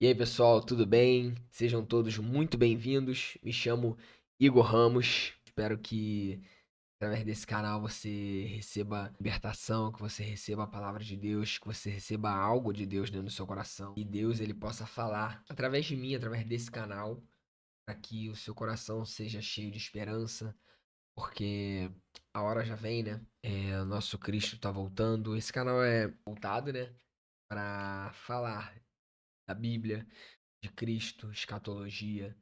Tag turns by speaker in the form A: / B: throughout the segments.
A: E aí, pessoal, tudo bem? Sejam todos muito bem-vindos. Me chamo Igor Ramos. Espero que através desse canal você receba libertação, que você receba a palavra de Deus, que você receba algo de Deus dentro do seu coração. E Deus ele possa falar através de mim, através desse canal, para que o seu coração seja cheio de esperança, porque a hora já vem, né? O nosso Cristo está voltando. Esse canal é voltado, né, para falar da Bíblia, de Cristo, escatologia.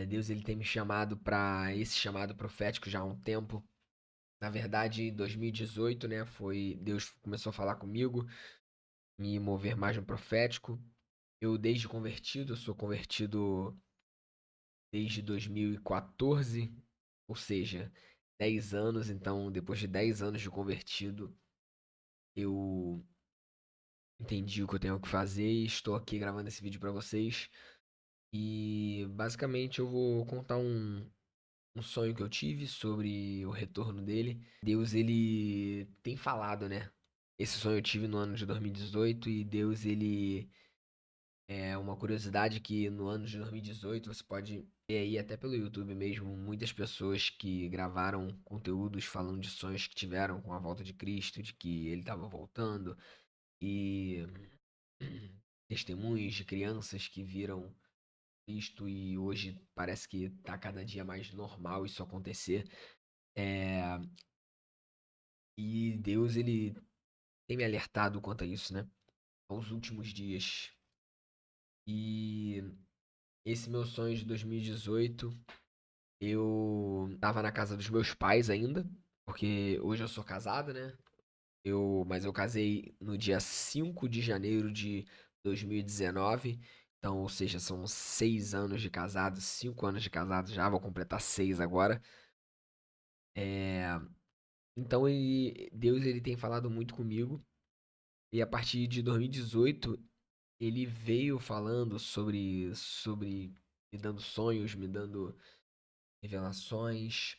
A: Deus ele tem me chamado para esse chamado profético já há um tempo. Na verdade, em 2018, né, foi Deus começou a falar comigo, me mover mais no profético. Eu desde convertido, eu sou convertido desde 2014, ou seja, 10 anos. Então, depois de 10 anos de convertido, eu entendi o que eu tenho que fazer e estou aqui gravando esse vídeo para vocês. E basicamente eu vou contar um sonho que eu tive sobre o retorno dele. Deus, ele tem falado, né? Esse sonho eu tive no ano de 2018 e Deus, ele é uma curiosidade que no ano de 2018 você pode ver aí até pelo YouTube mesmo, muitas pessoas que gravaram conteúdos falando de sonhos que tiveram com a volta de Cristo, de que ele estava voltando e testemunhos de crianças que viram Cristo e hoje parece que tá cada dia mais normal isso acontecer. É, E Deus, ele tem me alertado quanto a isso, né? Aos últimos dias. E esse meu sonho de 2018, eu tava na casa dos meus pais ainda, porque hoje eu sou casado, né? Mas eu casei no dia 5 de janeiro de 2019. Então, ou seja, são 6 anos de casado, 5 anos de casado já, vou completar 6 agora. É, então, Deus ele tem falado muito comigo. E a partir de 2018, ele veio falando sobre me dando sonhos, me dando revelações.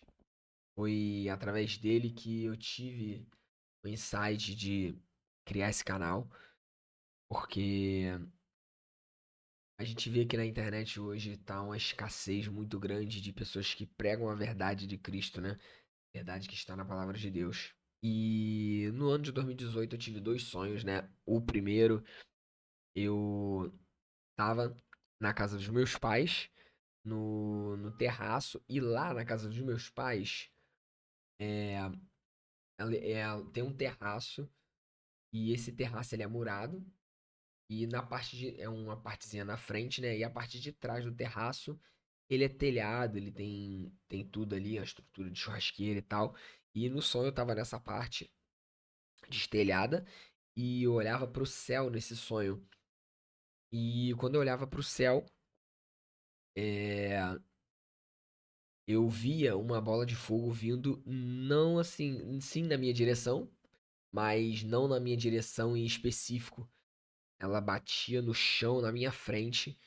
A: Foi através dele que eu tive o insight de criar esse canal, porque a gente vê que na internet hoje tá uma escassez muito grande de pessoas que pregam a verdade de Cristo, né? Verdade que está na palavra de Deus. E no ano de 2018 eu tive dois sonhos, né? O primeiro, eu tava na casa dos meus pais, no terraço, e lá na casa dos meus pais é, tem um terraço, e esse terraço ele é murado, e na parte de, é uma partezinha na frente, né? E a parte de trás do terraço, ele é telhado, ele tem tudo ali, a estrutura de churrasqueira e tal. E no sonho eu tava nessa parte destelhada, e eu olhava pro céu nesse sonho. E quando eu olhava pro céu, é, eu via uma bola de fogo vindo, não assim, sim na minha direção, mas não na minha direção em específico. Ela batia no chão na minha frente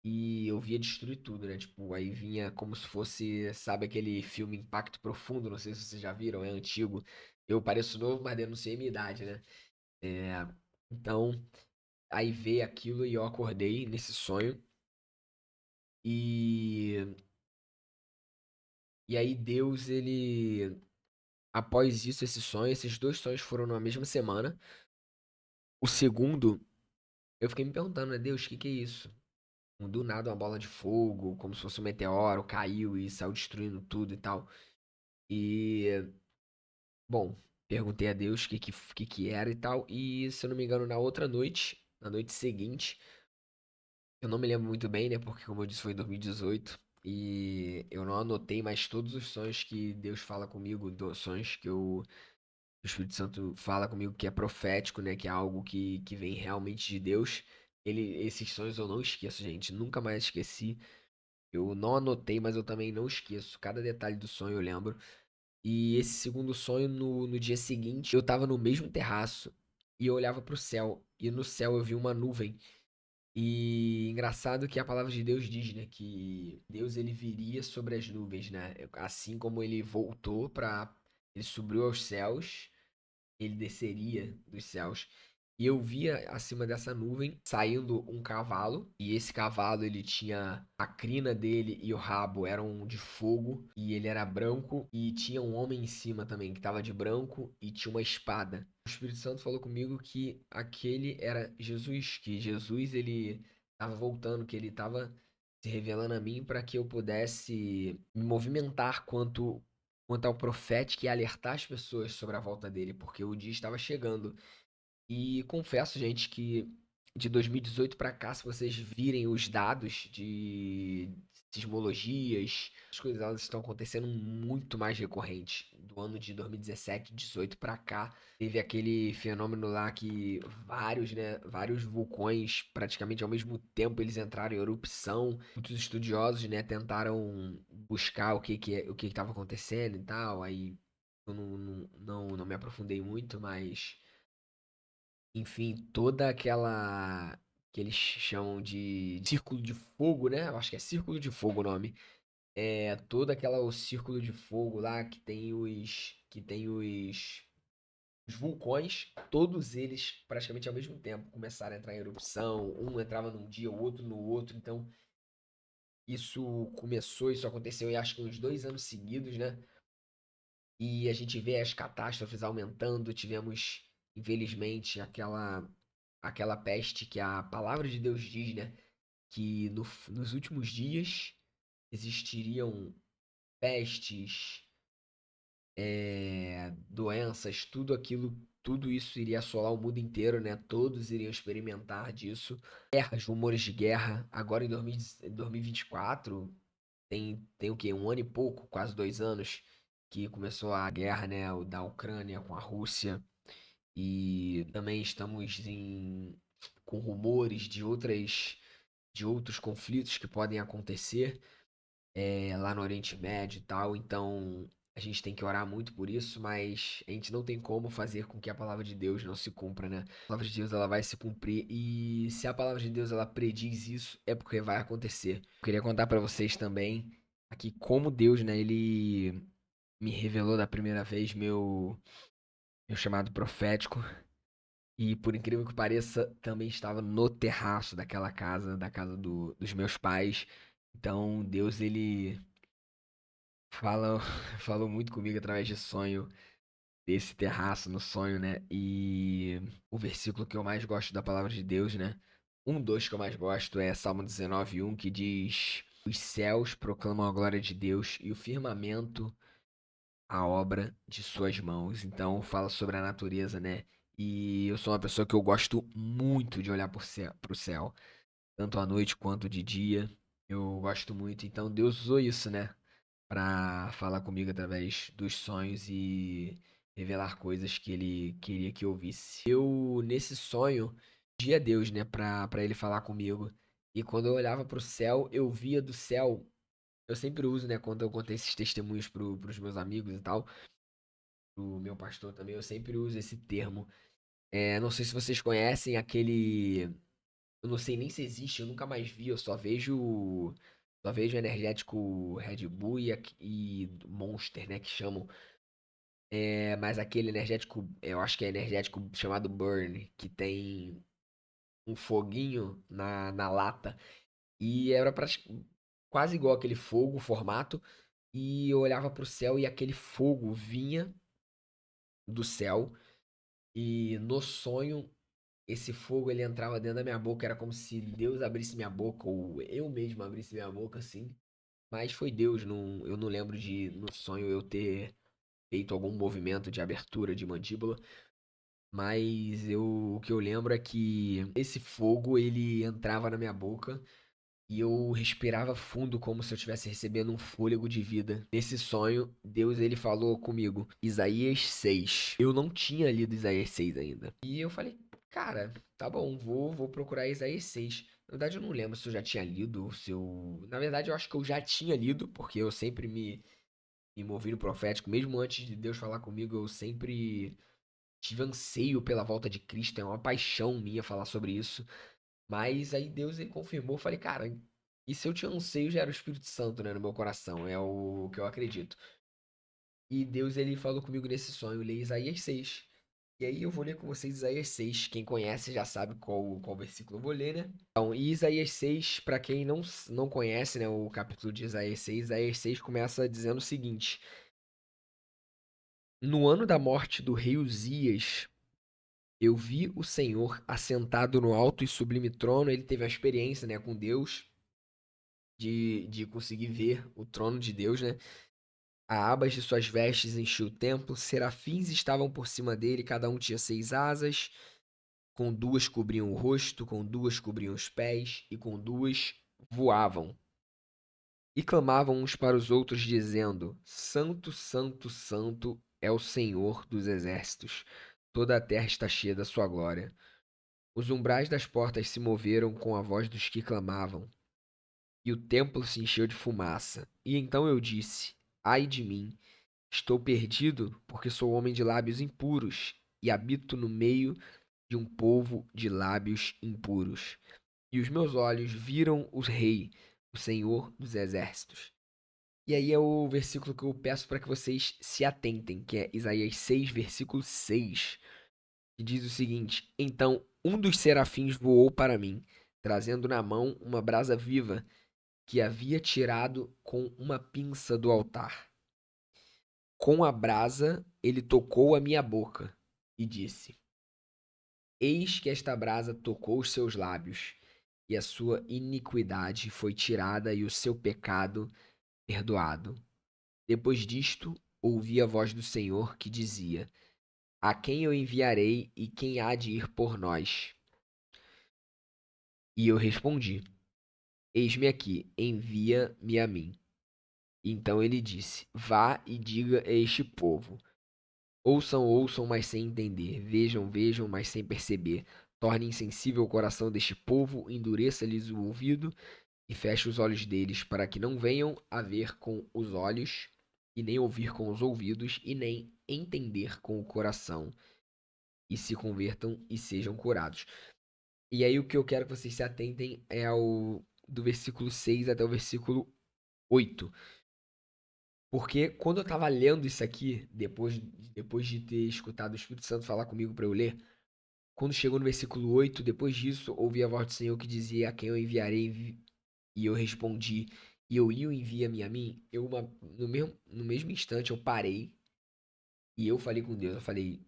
A: e eu via destruir tudo, né? Tipo, aí vinha como se fosse, sabe aquele filme Impacto Profundo? Não sei se vocês já viram, é antigo. Eu pareço novo, mas denunciei minha idade, né? É, então, aí veio aquilo e eu acordei nesse sonho. E, e aí Deus, ele após isso, esse sonho, esses dois sonhos foram na mesma semana. O segundo, eu fiquei me perguntando, né, Deus, o que que é isso? Do nada uma bola de fogo, como se fosse um meteoro, caiu e saiu destruindo tudo e tal. E, bom, perguntei a Deus o que que era e tal. E, se eu não me engano, na outra noite, na noite seguinte, eu não me lembro muito bem, né, porque como eu disse, foi em 2018. E eu não anotei mais todos os sonhos que Deus fala comigo, sonhos que o Espírito Santo fala comigo que é profético, né? Que é algo que vem realmente de Deus. Esses sonhos eu não esqueço, gente. Nunca mais esqueci. Eu não anotei, mas eu também não esqueço. Cada detalhe do sonho eu lembro. E esse segundo sonho, no dia seguinte, eu tava no mesmo terraço e eu olhava pro céu. E no céu eu vi uma nuvem. E engraçado que a palavra de Deus diz, né? Que Deus ele viria sobre as nuvens, né? Assim como ele voltou para. Ele subiu aos céus, ele desceria dos céus. E eu via acima dessa nuvem saindo um cavalo, e esse cavalo ele tinha a crina dele e o rabo eram de fogo, e ele era branco, e tinha um homem em cima também que estava de branco e tinha uma espada. O Espírito Santo falou comigo que aquele era Jesus, que Jesus ele estava voltando, que ele estava se revelando a mim para que eu pudesse me movimentar quanto ao profético e alertar as pessoas sobre a volta dele, porque o dia estava chegando. E confesso, gente, que de 2018 para cá, se vocês virem os dados de sismologias, as coisas elas estão acontecendo muito mais recorrentes. Do ano de 2017, 18 para cá, teve aquele fenômeno lá que vários vulcões praticamente ao mesmo tempo eles entraram em erupção. Muitos estudiosos, né, tentaram buscar o que estava acontecendo e tal. Aí eu não me aprofundei muito, mas enfim, toda aquela que eles chamam de círculo de fogo, né? Eu acho que é círculo de fogo o nome. É toda aquela o círculo de fogo lá que tem os vulcões, todos eles praticamente ao mesmo tempo começaram a entrar em erupção, um entrava num dia, o outro no outro, então isso aconteceu em acho que uns 2 anos seguidos, né? E a gente vê as catástrofes aumentando, tivemos, infelizmente, aquela peste que a palavra de Deus diz, né? Que nos últimos dias existiriam pestes, doenças, tudo isso iria assolar o mundo inteiro, né? Todos iriam experimentar disso. Guerras, rumores de guerra. Agora em 2024, tem o quê? Um ano e pouco, quase 2 anos, que começou a guerra, né? Da Ucrânia com a Rússia. E também estamos com rumores de outros conflitos que podem acontecer lá no Oriente Médio e tal. Então a gente tem que orar muito por isso, mas a gente não tem como fazer com que a palavra de Deus não se cumpra, né? A palavra de Deus ela vai se cumprir e se a palavra de Deus ela prediz isso, é porque vai acontecer. Eu queria contar pra vocês também aqui como Deus, né, ele me revelou da primeira vez meu chamado profético. E por incrível que pareça, também estava no terraço daquela casa, da casa dos meus pais. Então, Deus, ele fala, falou muito comigo através de sonho, desse terraço no sonho, né? E o versículo que eu mais gosto da palavra de Deus, né? Um dos que eu mais gosto é Salmo 19:1, que diz: Os céus proclamam a glória de Deus e o firmamento a obra de suas mãos. Então fala sobre a natureza, né? E eu sou uma pessoa que eu gosto muito de olhar pro céu, tanto à noite quanto de dia. Eu gosto muito. Então Deus usou isso, né? Pra falar comigo através dos sonhos e revelar coisas que ele queria que eu visse. Eu, nesse sonho, pedi a Deus, né? Pra ele falar comigo. E quando eu olhava pro céu, eu via do céu. Eu sempre uso, né? Quando eu contei esses testemunhos pros meus amigos e tal do meu pastor também, eu sempre uso esse termo. Não sei se vocês conhecem aquele. Eu não sei nem se existe, eu nunca mais vi, eu só vejo energético Red Bull e Monster, né? Que chamam. Mas aquele energético, eu acho que é energético chamado Burn, que tem um foguinho na lata. E era quase igual aquele fogo, o formato. E eu olhava pro céu e aquele fogo vinha do céu. E no sonho esse fogo ele entrava dentro da minha boca, era como se Deus abrisse minha boca, ou eu mesmo abrisse minha boca, assim. Mas foi Deus, eu não lembro de no sonho eu ter feito algum movimento de abertura de mandíbula. Mas o que eu lembro é que esse fogo ele entrava na minha boca e eu respirava fundo como se eu estivesse recebendo um fôlego de vida. Nesse sonho, Deus ele falou comigo, Isaías 6. Eu não tinha lido Isaías 6 ainda. E eu falei, cara, tá bom, vou procurar Isaías 6. Na verdade, eu não lembro se eu já tinha lido, se eu... Na verdade, eu acho que eu já tinha lido, porque eu sempre me movi no profético. Mesmo antes de Deus falar comigo, eu sempre tive anseio pela volta de Cristo. É uma paixão minha falar sobre isso. Mas aí Deus ele confirmou, eu falei, cara, e se eu tinha anseio já era o Espírito Santo, né, no meu coração, é o que eu acredito. E Deus ele falou comigo nesse sonho, eu li Isaías 6. E aí eu vou ler com vocês Isaías 6. Quem conhece já sabe qual versículo eu vou ler, né? Então, e Isaías 6, para quem não conhece, né, o capítulo de Isaías 6 começa dizendo o seguinte: No ano da morte do rei Uzias, eu vi o Senhor assentado no alto e sublime trono. Ele teve a experiência, né, com Deus, de conseguir ver o trono de Deus, né? A abas de suas vestes enchia o templo, serafins estavam por cima dele, cada um tinha 6 asas, com duas cobriam o rosto, com duas cobriam os pés, e com duas voavam. E clamavam uns para os outros, dizendo: Santo, Santo, Santo é o Senhor dos exércitos. Toda a terra está cheia da sua glória. Os umbrais das portas se moveram com a voz dos que clamavam, e o templo se encheu de fumaça. E então eu disse: Ai de mim! Estou perdido, porque sou homem de lábios impuros e habito no meio de um povo de lábios impuros. E os meus olhos viram o Rei, o Senhor dos Exércitos. E aí é o versículo que eu peço para que vocês se atentem, que é Isaías 6, versículo 6, que diz o seguinte: Então um dos serafins voou para mim, trazendo na mão uma brasa viva que havia tirado com uma pinça do altar. Com a brasa ele tocou a minha boca e disse: Eis que esta brasa tocou os seus lábios, e a sua iniquidade foi tirada e o seu pecado perdoado. Depois disto, ouvi a voz do Senhor que dizia: A quem eu enviarei e quem há de ir por nós? E eu respondi: Eis-me aqui, envia-me a mim. Então ele disse: Vá e diga a este povo: Ouçam, ouçam, mas sem entender. Vejam, vejam, mas sem perceber. Torne insensível o coração deste povo, endureça-lhes o ouvido e feche os olhos deles, para que não venham a ver com os olhos, e nem ouvir com os ouvidos, e nem entender com o coração, e se convertam e sejam curados. E aí o que eu quero que vocês se atentem é ao do versículo 6 até o versículo 8. Porque quando eu tava lendo isso aqui, depois de ter escutado o Espírito Santo falar comigo para eu ler, quando chegou no versículo 8, depois disso, ouvi a voz do Senhor que dizia: A quem eu enviarei? E eu respondi: E eu ia envia-me a mim. No mesmo instante eu parei e eu falei com Deus. Eu falei: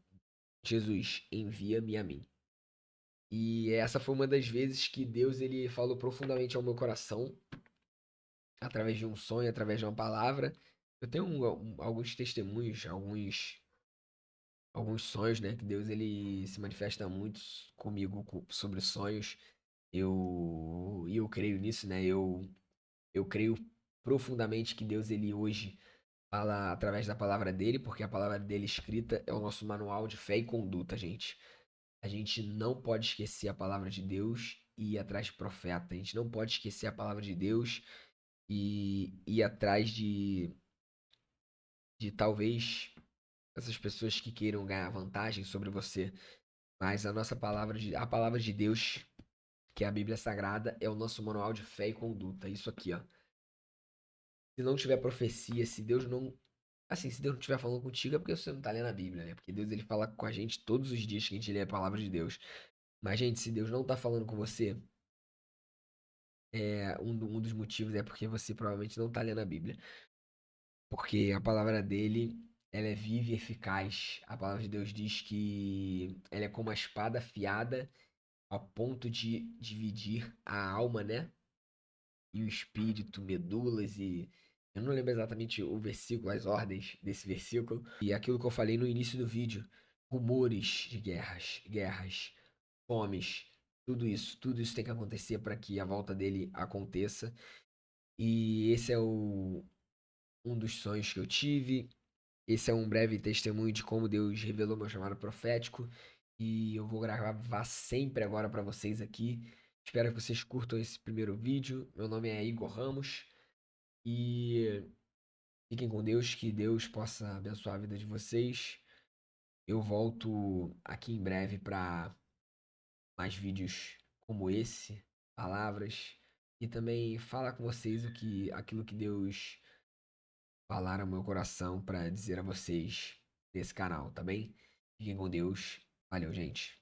A: Jesus, envia-me a mim. E essa foi uma das vezes que Deus ele falou profundamente ao meu coração, através de um sonho, através de uma palavra. Eu tenho alguns testemunhos, alguns sonhos, né? Que Deus ele se manifesta muito comigo sobre sonhos. Eu creio nisso, né? Eu creio profundamente que Deus ele hoje fala através da palavra dele, porque a palavra dele escrita é o nosso manual de fé e conduta, gente. A gente não pode esquecer a palavra de Deus e ir atrás de profeta. A gente não pode esquecer a palavra de Deus e ir atrás de talvez essas pessoas que queiram ganhar vantagem sobre você. Mas a palavra de Deus, que é a Bíblia Sagrada, é o nosso manual de fé e conduta. Isso aqui, ó. Se não tiver profecia, se Deus não. Assim, se Deus não estiver falando contigo é porque você não tá lendo a Bíblia, né? Porque Deus ele fala com a gente todos os dias que a gente lê a palavra de Deus. Mas, gente, se Deus não tá falando com você, um dos motivos é porque você provavelmente não tá lendo a Bíblia. Porque a palavra dele, ela é viva e eficaz. A palavra de Deus diz que ela é como uma espada afiada a ponto de dividir a alma, né? E o espírito, medulas e. Eu não lembro exatamente o versículo, as ordens desse versículo. E aquilo que eu falei no início do vídeo. Rumores de guerras, fomes, tudo isso tem que acontecer para que a volta dele aconteça. E esse é um dos sonhos que eu tive. Esse é um breve testemunho de como Deus revelou meu chamado profético. E eu vou gravar sempre agora para vocês aqui. Espero que vocês curtam esse primeiro vídeo. Meu nome é Igor Ramos. E fiquem com Deus, que Deus possa abençoar a vida de vocês. Eu volto aqui em breve para mais vídeos como esse, palavras, e também falar com vocês aquilo que Deus falar ao meu coração para dizer a vocês nesse canal, tá bem? Fiquem com Deus. Valeu, gente.